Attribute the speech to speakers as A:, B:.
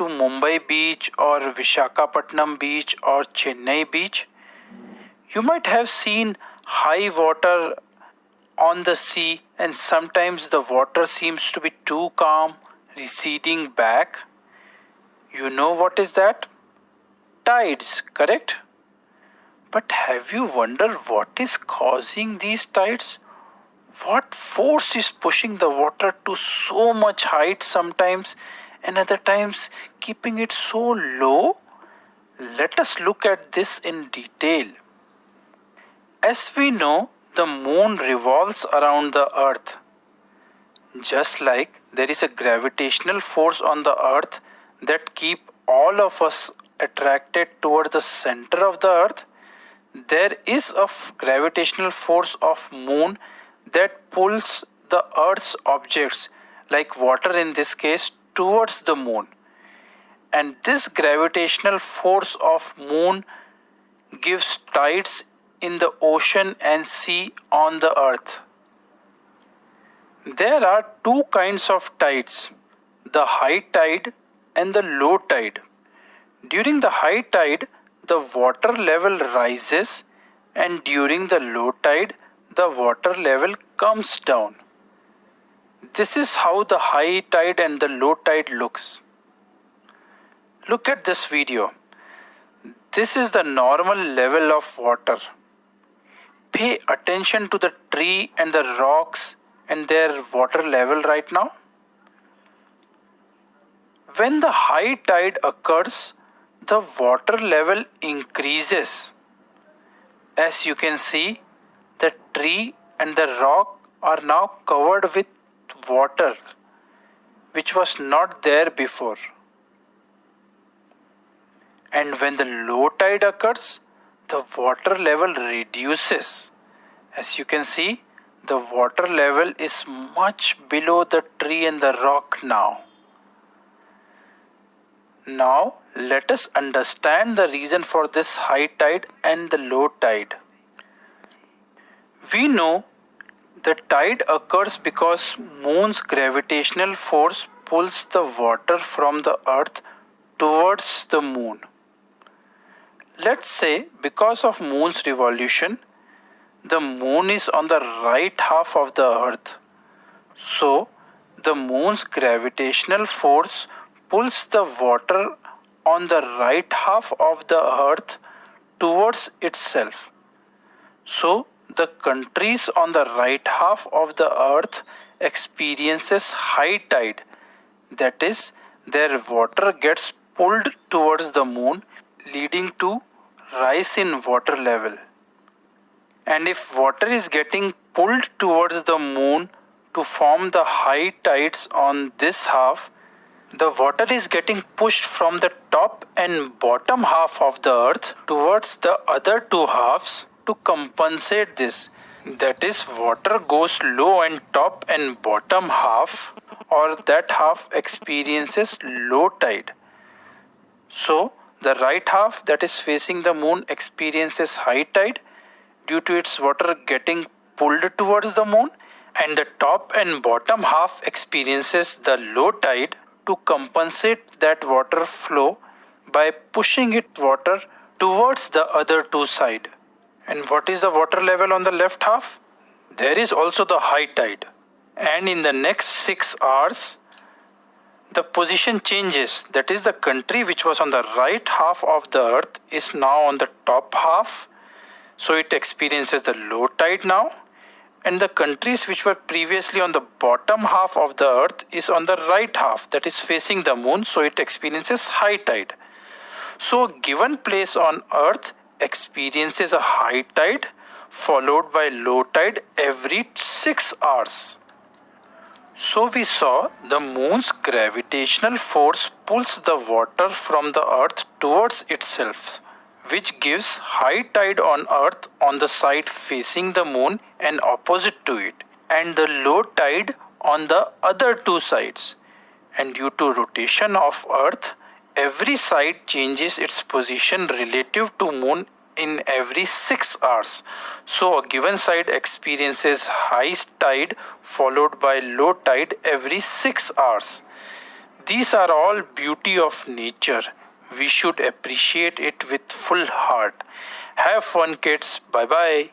A: to Mumbai beach or Vishakhapatnam beach or Chennai beach, you might have seen high water on the sea, and sometimes the water seems to be too calm, receding back. You know what is that? Tides, correct? But have you wondered what is causing these tides? What force is pushing the water to so much height sometimes and other times keeping it so low? Let us look at this in detail. As we know, the moon revolves around the earth. Just like there is a gravitational force on the earth that keep all of us attracted toward the center of the earth, there is a gravitational force of moon that pulls the earth's objects, like water in this case, towards the moon. And this gravitational force of moon gives tides in the ocean and sea on the earth. There are two kinds of tides, the high tide and the low tide. During the high tide, the water level rises, and during the low tide, the water level comes down. This is how the high tide and the low tide looks. Look at this video. This is the normal level of water. Pay attention to the tree and the rocks and their water level right now. When the high tide occurs, the water level increases. As you can see, the tree and the rock are now covered with water, which was not there before. And when the low tide occurs, the water level reduces. As you can see, the water level is much below the tree and the rock now. Now, let us understand the reason for this high tide and the low tide. We know the tide occurs because moon's gravitational force pulls the water from the earth towards the moon. Let's say because of moon's revolution, the moon is on the right half of the earth. So, the moon's gravitational force pulls the water on the right half of the earth towards itself. So, the countries on the right half of the earth experiences high tide. That is, their water gets pulled towards the moon, leading to rise in water level. And if water is getting pulled towards the moon to form the high tides on this half, the water is getting pushed from the top and bottom half of the earth towards the other two halves to compensate this. That is, water goes low and top and bottom half, or that half experiences low tide. So, the right half that is facing the moon experiences high tide due to its water getting pulled towards the moon, and the top and bottom half experiences the low tide to compensate that water flow by pushing its water towards the other two sides. And what is the water level on the left half? There is also the high tide. And in the next 6 hours, the position changes. That is, the country which was on the right half of the earth is now on the top half. So it experiences the low tide now. And the countries which were previously on the bottom half of the earth is on the right half, that is facing the moon. So it experiences high tide. So a given place on earth experiences a high tide followed by low tide every 6 hours. So we saw the moon's gravitational force pulls the water from the earth towards itself, which gives high tide on earth on the side facing the moon and opposite to it, and the low tide on the other two sides. And due to rotation of earth, every side changes its position relative to moon in every 6 hours. So a given side experiences high tide followed by low tide every 6 hours. These are all beauty of nature. We should appreciate it with full heart. Have fun, kids. Bye bye.